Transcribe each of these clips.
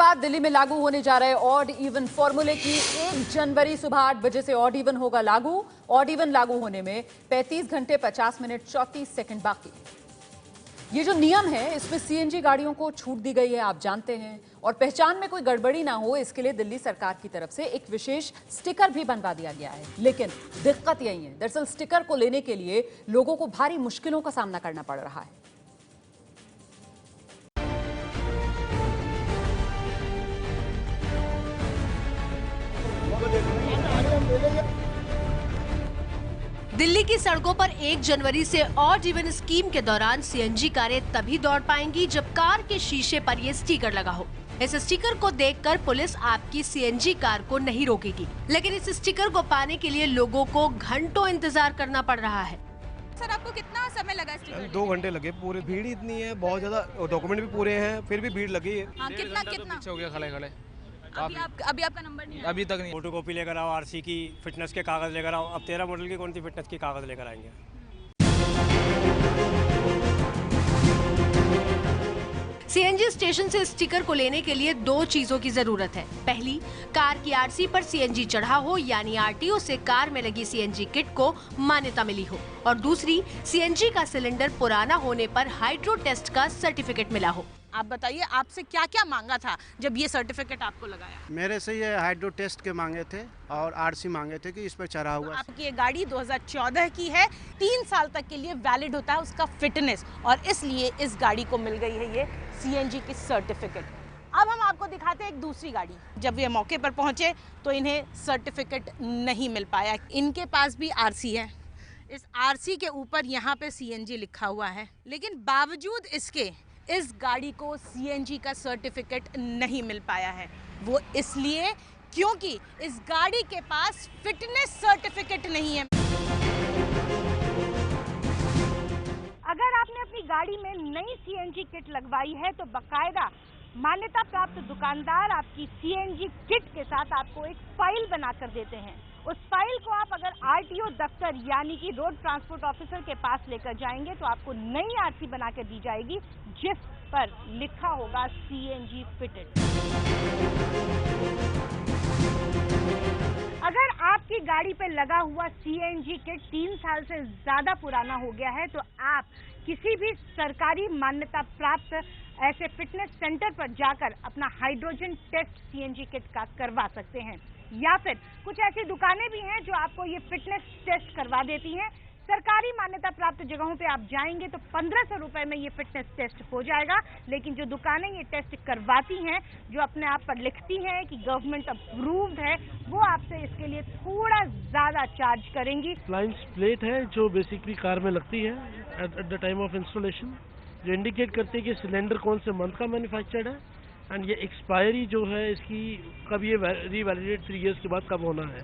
बाद दिल्ली में लागू होने जा रहे ऑड इवन फॉर्मूले की 1 जनवरी सुबह 8 बजे से ऑड इवन होगा लागू। ऑड इवन लागू होने में 35 घंटे 50 मिनट 34 सेकंड बाकी। ये जो नियम है इसमें सीएनजी गाड़ियों को छूट दी गई है, आप जानते हैं, और पहचान में कोई गड़बड़ी ना हो इसके लिए दिल्ली सरकार की तरफ से एक विशेष स्टिकर भी बनवा दिया गया है। लेकिन दिक्कत यही है, दरअसल स्टिकर को लेने के लिए लोगों को भारी मुश्किलों का सामना करना पड़ रहा है। दिल्ली की सड़कों पर 1 जनवरी से ऑड इवन स्कीम के दौरान सीएनजी कारें तभी दौड़ पाएंगी जब कार के शीशे पर ये स्टिकर लगा हो। इस स्टिकर को देखकर पुलिस आपकी सीएनजी कार को नहीं रोकेगी, लेकिन इस स्टिकर को पाने के लिए लोगों को घंटों इंतजार करना पड़ रहा है। सर, आपको कितना समय लगा स्टिकर? 2 घंटे लगे। पूरी भीड़ इतनी है, बहुत ज्यादा, डॉक्यूमेंट भी पूरे हैं, फिर भी भीड़ लगी है। हाँ, कितना हो गया खड़े खड़े। अभी आपका नंबर नहीं है? अभी तक नहीं। फोटोकॉपी लेकर आओ, आरसी की, फिटनेस के कागज लेकर आओ। अब 13 मॉडल की कौन सी फिटनेस के कागज लेकर आएंगे? सीएनजी स्टेशन से स्टिकर को लेने के लिए 2 चीजों की जरूरत है। पहली, कार की आरसी पर सीएनजी चढ़ा हो, यानी आरटीओ से कार में लगी सीएनजी किट को मान्यता मिली हो, और दूसरी, सीएनजी का सिलेंडर पुराना होने पर हाइड्रो टेस्ट का सर्टिफिकेट मिला हो। आप बताइए, आपसे क्या क्या मांगा था जब ये सर्टिफिकेट आपको लगाया? मेरे से ये हाइड्रो टेस्ट के मांगे थे और आरसी मांगे थे कि इस पर चढ़ा हुआ। आपकी ये गाड़ी 2014 की है, 3 साल तक के लिए वैलिड होता है उसका फिटनेस, और इसलिए इस गाड़ी को मिल गई है ये सीएनजी की सर्टिफिकेट। अब हम आपको दिखाते हैं एक दूसरी गाड़ी। जब ये मौके पर पहुंचे तो इन्हें सर्टिफिकेट नहीं मिल पाया। इनके पास भी आरसी है, इस आरसी के ऊपर यहाँ पे सीएनजी लिखा हुआ है, लेकिन बावजूद इसके इस गाड़ी को सीएनजी का सर्टिफिकेट नहीं मिल पाया है। वो इसलिए क्योंकि इस गाड़ी के पास फिटनेस सर्टिफिकेट नहीं है। अगर आपने अपनी गाड़ी में नई सीएनजी किट लगवाई है तो बकायदा मान्यता प्राप्त दुकानदार आपकी सीएनजी किट के साथ आपको एक फाइल बनाकर देते हैं। उस फाइल को आप अगर आरटीओ दफ्तर यानी कि रोड ट्रांसपोर्ट ऑफिसर के पास लेकर जाएंगे तो आपको नई आरसी बना कर दी जाएगी जिस पर लिखा होगा सीएनजी फिटेड। अगर आपकी गाड़ी पे लगा हुआ सीएनजी किट 3 साल से ज्यादा पुराना हो गया है तो आप किसी भी सरकारी मान्यता प्राप्त ऐसे फिटनेस सेंटर पर जाकर अपना हाइड्रोजन टेस्ट सीएनजी किट का करवा सकते हैं, या फिर कुछ ऐसी दुकानें भी हैं जो आपको ये फिटनेस टेस्ट करवा देती हैं। सरकारी मान्यता प्राप्त जगहों पे आप जाएंगे तो 1500 रुपए में ये फिटनेस टेस्ट हो जाएगा, लेकिन जो दुकानें ये टेस्ट करवाती हैं, जो अपने आप पर लिखती हैं कि गवर्नमेंट अप्रूव्ड है, वो आपसे इसके लिए थोड़ा ज्यादा चार्ज करेंगी। लाइंस प्लेट है जो बेसिकली कार में लगती है at the time of installation, जो इंडिकेट करती है कि सिलेंडर कौन से मंथ का मैन्युफैक्चर्ड है, एंड ये एक्सपायरी जो है इसकी कब ये रीवैलिडेट 3 इयर्स के बाद कब होना है।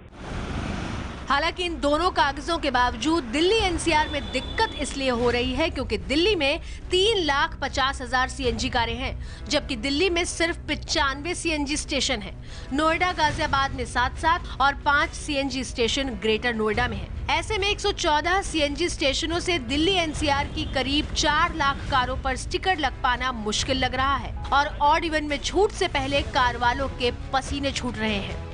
हालांकि इन दोनों कागजों के बावजूद दिल्ली एनसीआर में दिक्कत इसलिए हो रही है क्योंकि दिल्ली में 3,50,000 सीएनजी कारें हैं, जबकि दिल्ली में सिर्फ 95 सीएनजी स्टेशन हैं। नोएडा, गाजियाबाद में 7 और 5 सीएनजी स्टेशन ग्रेटर नोएडा में है। ऐसे में 114 सीएनजी स्टेशनों से दिल्ली एनसीआर की करीब 4 लाख कारों पर स्टिकर लग पाना मुश्किल लग रहा है, और ऑड इवन में छूट से पहले कार वालों के पसीने छूट रहे हैं।